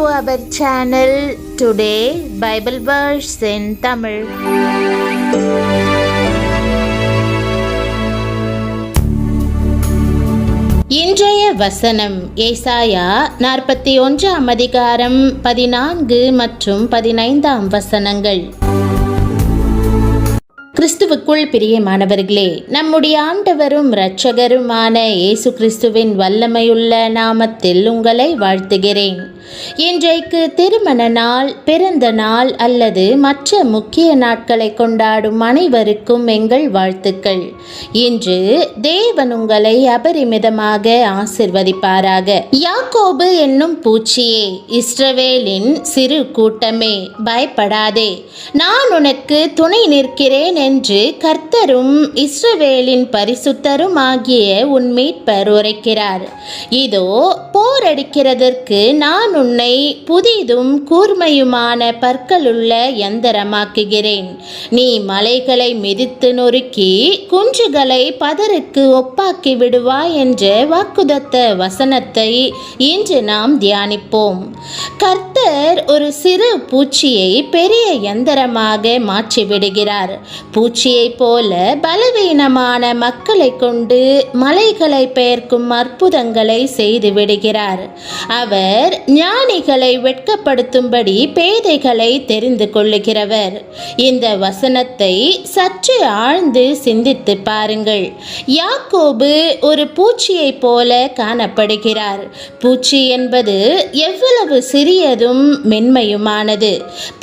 our channel. Today Bible verse in Tamil. இன்றைய வசனம் ஏசாயா 41 அதிகாரம் 14 மற்றும் 15 வசனங்கள். கிறிஸ்துவுக்குள் பிரியமானவர்களே, நம்முடைய ஆண்டவரும் இரட்சகருமான இயேசு கிறிஸ்துவின் வல்லமையுள்ள நாமத்தில் உங்களை வாழ்த்துகிறேன். இன்றைக்கு திருமண நாள், பிறந்த நாள் அல்லது மற்ற முக்கிய நாட்களை கொண்டாடும் அனைவருக்கும் எங்கள் வாழ்த்துக்கள். இன்று தேவன் உங்களை அபரிமிதமாக ஆசிர்வதிப்பாராக. யாக்கோபு என்னும் பூச்சியே, இஸ்ரவேலின் சிறு கூட்டமே, பயப்படாதே, நான் உனக்கு துணை நிற்கிறேன் என்று கர்த்தரும் இஸ்ரவேலின் பரிசுத்தரும் ஆகிய உன் மீட்பர் உரைக்கிறார். இதோ போரடிக்கிறதற்கு நான் உன்னை புதிதும் கூர்மையுமான பற்களுள்ள யந்திரமாக்குகிறேன். நீ மலைகளை மிதித்து நொறுக்கி குன்றுகளை பதருக்கு ஒப்பாக்கி விடுவாய் என்ற வாக்குதத்த வசனத்தை இன்று நாம் தியானிப்போம். கர்த்தர் ஒரு சிறு பூச்சியை பெரிய யந்திரமாக மாற்றிவிடுகிறார். பூச்சியைப் போல பலவீனமான மக்களை கொண்டு மலைகளை பெயர்க்கும் அற்புதங்களை செய்து விடுகிறார். அவர் ஞானிகளை வெட்கப்படுத்தும்படி பேதைகளை தெரிந்து கொள்ளுகிறவர். இந்த வசனத்தை சற்று ஆழ்ந்து சிந்தித்து பாருங்கள். யாக்கோபு ஒரு பூச்சியைப் போல காணப்படுகிறார். பூச்சி என்பது எவ்வளவு சிறியதும் மென்மையுமானது.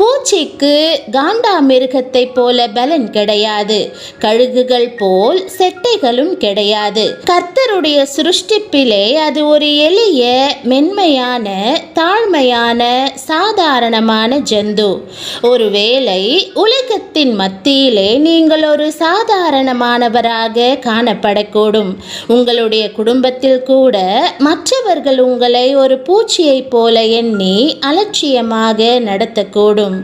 பூச்சிக்கு காண்டாமிருகத்தை போல பலன் கிடையாது. கழுகுகள் போல் செட்டைகளும் கிடையாது. கர்த்தருடைய சிருஷ்டிப்பிலே அது ஒரு எளிய, மென்மையான, தாழ்மையான, சாதாரணமான ஜந்து. ஒருவேளை உலகத்தின் மத்தியிலே நீங்கள் ஒரு சாதாரணமானவராக காணப்படக்கூடும். உங்களுடைய குடும்பத்தில் கூட மற்றவர்கள் உங்களை ஒரு பூச்சியைப் போல எண்ணி அலட்சியமாக நடத்தக்கூடும்.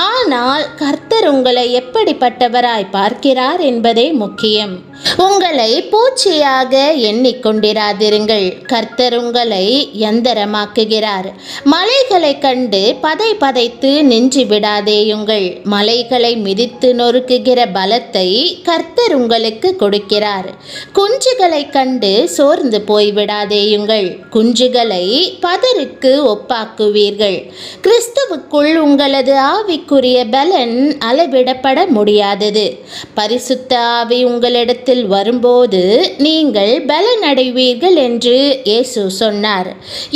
ஆனால் கர்த்தர் உங்களை எப்படிப்பட்டவராய் பார்க்கிறார் என்பதே முக்கியம். உங்களை பூச்சியாக எண்ணிக்கொண்டிராதிருங்கள். கர்த்தர் உங்களை யந்திரமாக்குகிறார். மலைகளை கண்டு பதை பதைத்து நின்று விடாதேயுங்கள். மலைகளை மிதித்து நொறுக்குகிற பலத்தை கர்த்தர் உங்களுக்கு கொடுக்கிறார். குஞ்சுகளை கண்டு சோர்ந்து போய்விடாதேயுங்கள். குஞ்சுகளை பதருக்கு ஒப்பாக்குவீர்கள். கிறிஸ்துவுக்குள் உங்களது ஆவிக்குரிய பலன் அளவிடப்பட முடியாதது. பரிசுத்த ஆவி உங்களிடத்தில் வரும்போது நீங்கள் பலனடைவீர்கள் என்று இயேசு சொன்னார்.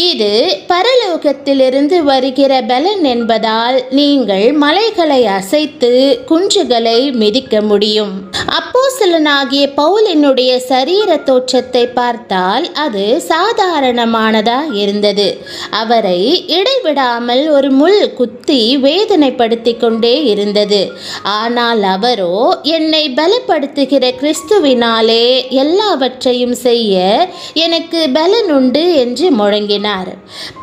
இது பரலோகத்திலிருந்து வருகிற பலன் என்பதால் நீங்கள் மலைகளை அசைத்து குன்றுகளை மிதிக்க முடியும். அப்போஸ்தலனாகிய பவுலினுடைய சரீர தோற்றத்தை பார்த்தால் அது சாதாரணமானதா இருந்தது. அவரை இடைவிடாமல் ஒரு முள் குத்தி வேதனைப்படுத்தி கொண்டே இருந்தது. ஆனால் அவரோ, என்னை பலப்படுத்துகிற கிறிஸ்துவினாலே எல்லாவற்றையும் செய்ய எனக்கு பலன் உண்டு என்று முழங்கினார்.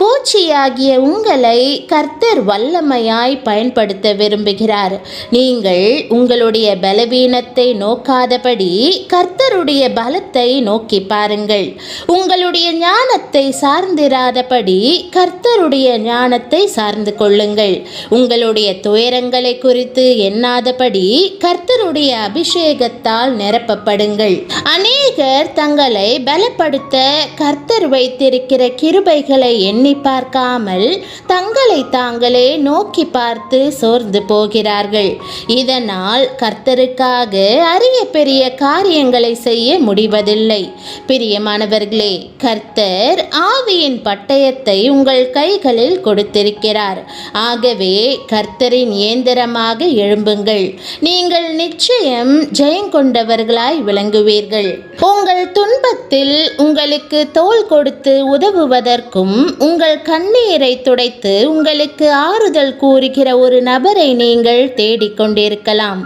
பூச்சியாகிய உங்களை கர்த்தர் வல்லமையாய் பயன்படுத்த விரும்புகிறார். நீங்கள் உங்களுடைய பலவீனத்தை நோக்காதபடி கர்த்தருடைய பலத்தை நோக்கி பாருங்கள். உங்களுடைய ஞானத்தை சார்ந்திராதபடி கர்த்தருடைய ஞானத்தை சார்ந்து கொள்ளுங்கள். உங்களுடைய துயரங்களை குறித்து எண்ணாதபடி கர்த்தருடைய அபிஷேகத்தால் நிரப்பப்படுங்கள். அநேகர் தங்களை பலப்படுத்த கர்த்தர் வைத்திருக்கிற கிருபைகளை எண்ணி பார்க்காமல் தங்களை தாங்களே நோக்கி பார்த்து சோர்ந்து போகிறார்கள். இதனால் கர்த்தருக்காக அரிய பெரிய காரியங்களை செய்ய முடிவதில்லை. பிரியமானவர்களே, கர்த்தர் ஆவியின் பட்டயத்தை உங்கள் கைகளில் கொடுத்திருக்கிறார். ஆகவே கர்த்தரின் இயந்திரமாக எழும்புங்கள். நீங்கள் நிச்சயம் ஜெயங்கொண்டவர்களாய் விளங்குவீர்கள். உங்கள் துன்பத்தில் உங்களுக்கு தோள் கொடுத்து உதவுவதற்கும் உங்கள் கண்ணீரை துடைத்து உங்களுக்கு ஆறுதல் கூறுகிற ஒரு நபரை நீங்கள் தேடிக்கொண்டிருக்கலாம்.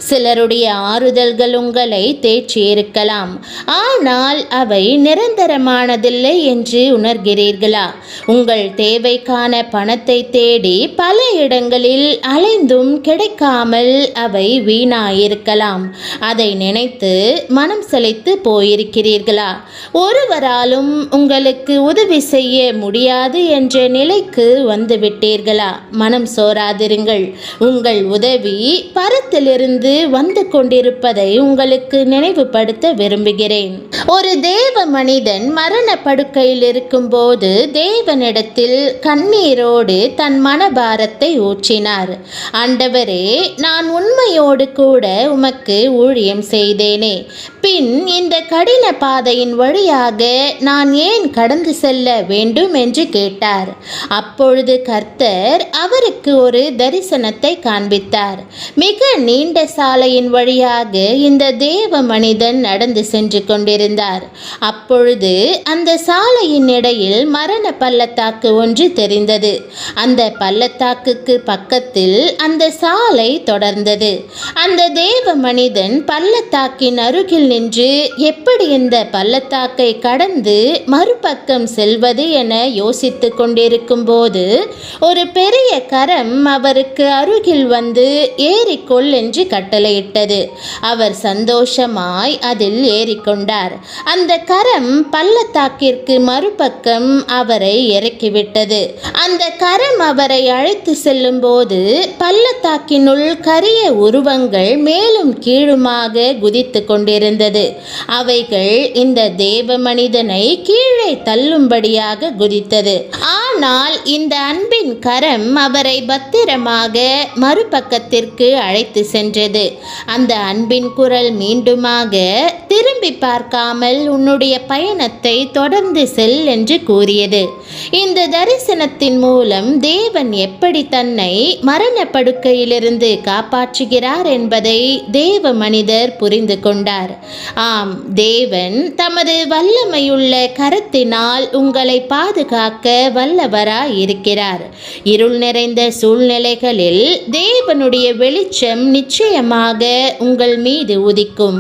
சிலருடைய மாறுதல்கள் உங்களை தேற்றியிருக்கலாம், ஆனால் அவை நிரந்தரமானதில்லை என்று உணர்கிறீர்களா? உங்கள் தேவைக்கான பணத்தை தேடி பல இடங்களில் அலைந்தும் கிடைக்காமல் அவை வீணாயிருக்கலாம். அதை நினைத்து மனம் சலித்து போயிருக்கிறீர்களா? ஒருவராலும் உங்களுக்கு உதவி செய்ய முடியாது என்ற நிலைக்கு வந்துவிட்டீர்களா? மனம் சோராதிருங்கள். உங்கள் உதவி பரத்திலிருந்து வந்து கொண்டிருப்பதை உங்களுக்கு நினைவுபடுத்த விரும்புகிறேன். ஒரு தேவ மனிதன் மரண படுக்கையில் இருக்கும்போது தேவனிடத்தில் கண்ணீரோடு தன் மனபாரத்தை ஊற்றினார். ஆண்டவரே, நான் உண்மையோடு கூட உமக்கு ஊழியம் செய்தேனே, பின் இந்த கடின பாதையின் வழியாக நான் ஏன் கடந்து செல்ல வேண்டும் என்று கேட்டார். அப்பொழுது கர்த்தர் அவருக்கு ஒரு தரிசனத்தை காண்பித்தார். மிக நீண்ட சாலையின் வழியாக இந்த தேவ மனிதன் நடந்து சென்று கொண்டிருந்தார். அப்பொழுது அந்த சாலையின் இடையில் மரண பள்ளத்தாக்கு ஒன்று தெரிந்தது. அந்த பள்ளத்தாக்குக்கு பக்கத்தில் அந்த சாலை தொடர்ந்தது. அந்த தேவ மனிதன் பள்ளத்தாக்கின் அருகில் நின்று எப்படி இந்த பள்ளத்தாக்கை கடந்து மறுபக்கம் செல்வது என யோசித்து கொண்டிருக்கும் போது ஒரு பெரிய கரம் அவருக்கு அருகில் வந்து ஏறிக்கொள் என்று கட்டளையிட்டது. அவர் சந்தோஷமாய் அதில் ஏறிக்கொண்டார். அந்த கரம் பள்ளத்தாக்கிற்கு மறுபக்கம் அவரை இறக்கிவிட்டது. அந்த கரம் அவரை அழைத்து செல்லும் போது பள்ளத்தாக்கினுள் கரிய உருவங்கள் மேலும் கீழுமாக குதித்து கொண்டிருந்தது. அவைகள் இந்த தேவ மனிதனை கீழே தள்ளும்படியாக குதித்தது. ஆனால் இந்த அன்பின் கரம் அவரை பத்திரமாக மறுபக்கத்திற்கு அழைத்து சென்றது. அந்த அன்பின் குரல் மீண்டுமாக, திரும்பி பார்க்காமல் உன்னுடைய பயணத்தை தொடர்ந்து செல் என்று கூறியது. இந்த தரிசனத்தின் மூலம் தேவன் எப்படி தன்னை மரண படுக்கையிலிருந்து காப்பாற்றுகிறார் என்பதை தேவ மனிதர் புரிந்து கொண்டார். ஆம், தேவன் தமது வல்லமையுள்ள கரத்தினால் உங்களை பாதுகாக்க வல்லவராய் இருக்கிறார். இருள் நிறைந்த சூழ்நிலைகளில் தேவனுடைய வெளிச்சம் நிச்சயமாக உங்கள் மீது உதிக்கும்.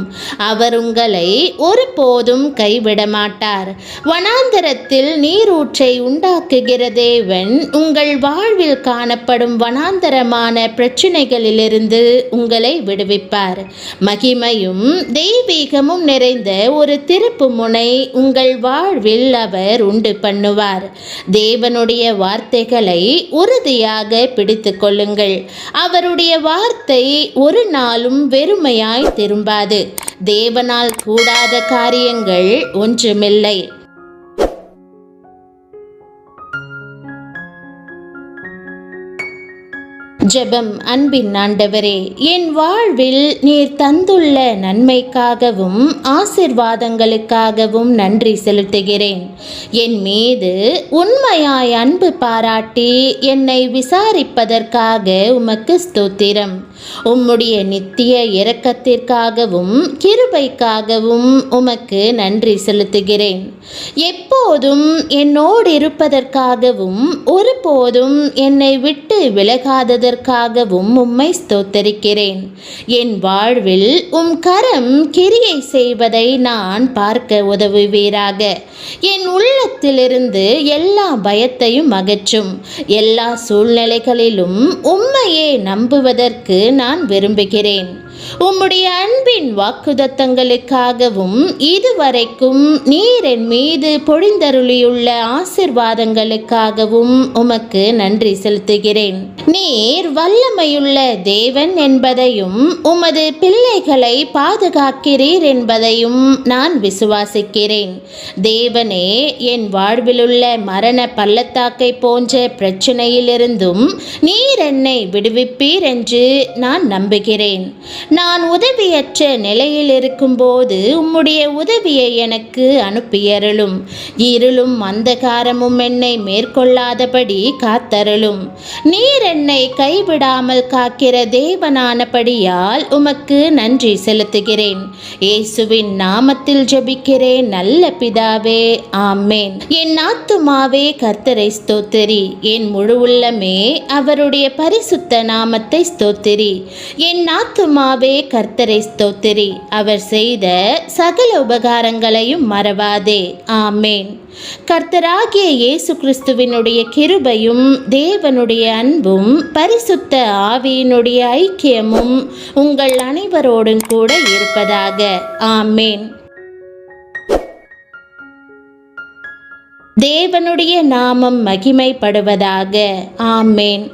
அவர் உங்களை ஒருபோதும் கைவிட மாட்டார். வனாந்தரத்தில் நீரூற்றை உண்டாக்குகிற தேவன் உங்கள் வாழ்வில் காணப்படும் வனாந்தரமான பிரச்சனைகளிலிருந்து உங்களை விடுவிப்பார். மகிமையும் தெய்வீகமும் நிறைந்த ஒரு திருப்பு முனை உங்கள் வாழ்வில் அவர் உண்டு பண்ணுவார். தேவனுடைய வார்த்தைகளை உறுதியாக பிடித்து கொள்ளுங்கள். அவருடைய வார்த்தை ஒரு நாளும் வெறுமையாய் திரும்பாது. தேவனால் கூடாத காரியங்கள் ஒன்றுமில்லை. ஜெபம். அன்பின் ஆண்டவரே, என் வாழ்வில் நீர் தந்துள்ள நன்மைக்காகவும் ஆசீர்வாதங்களுக்காகவும் நன்றி செலுத்துகிறேன். என் மீது உண்மையாய் அன்பு பாராட்டி என்னை விசாரிப்பதற்காக உமக்கு ஸ்தோத்திரம். உம்முடைய நித்திய இரக்கத்திற்காகவும் கிருபைக்காகவும் உமக்கு நன்றி செலுத்துகிறேன். எப்போதும் என்னோடு இருப்பதற்காகவும் ஒருபோதும் என்னை விட்டு விலகாததற்காகவும் உம்மை ஸ்தோத்தரிக்கிறேன். என் வாழ்வில் உம் கரம் கிரியை செய்வதை நான் பார்க்க உதவுவீராக. என் உள்ளத்திலிருந்து எல்லா பயத்தையும் அகற்றும். எல்லா சூழ்நிலைகளிலும் உம்மையே நம்புவதற்கு நான் விரும்புகிறேன். உம்முடைய அன்பின் வாக்குதத்தங்களுக்காகவும் இதுவரைக்கும் நீர் என் மீது பொழிந்தருளியுள்ள ஆசீர்வாதங்களுக்காகவும் உமக்கு நன்றி செலுத்துகிறேன். நீர் வல்லமையுள்ள தேவன் என்பதையும் உமது பிள்ளைகளை பாதுகாக்கிறீர் என்பதையும் நான் விசுவாசிக்கிறேன். தேவனே, என் வாழ்விலுள்ள மரண பள்ளத்தாக்கை போன்ற பிரச்சனையிலிருந்தும் நீர் என்னை விடுவிப்பீர் என்று நான் நம்புகிறேன். நான் உதவியற்ற நிலையில் இருக்கும்போது உம்முடைய உதவியை எனக்கு அனுப்பியருளும். இருளும் அந்தகாரமும் என்னை மேற்கொள்ளாதபடி காத்தருளும். நீர் என்னை கைவிடாமல் காக்கிற தேவனானபடியால் உமக்கு நன்றி செலுத்துகிறேன். இயேசுவின் நாமத்தில் ஜெபிக்கிறேன் நல்ல பிதாவே, ஆமேன். என் ஆத்துமாவே கர்த்தரை ஸ்தோத்திரி, என் முழு உள்ளமே அவருடைய பரிசுத்த நாமத்தை ஸ்தோத்திரி. என் ஆத்துமாவே ஆத்துமாவே கர்த்தரை ஸ்தோத்திரி, அவர் செய்த சகல உபகாரங்களையும் மறவாதே. ஆமேன். கர்த்தராகிய இயேசு கிறிஸ்துவினுடைய கிருபையும் தேவனுடைய அன்பும் பரிசுத்த ஆவியினுடைய ஐக்கியமும் உங்கள் அனைவரோடும் கூட இருப்பதாக. ஆமேன். தேவனுடைய நாமம் மகிமைப்படுவதாக. ஆமேன்.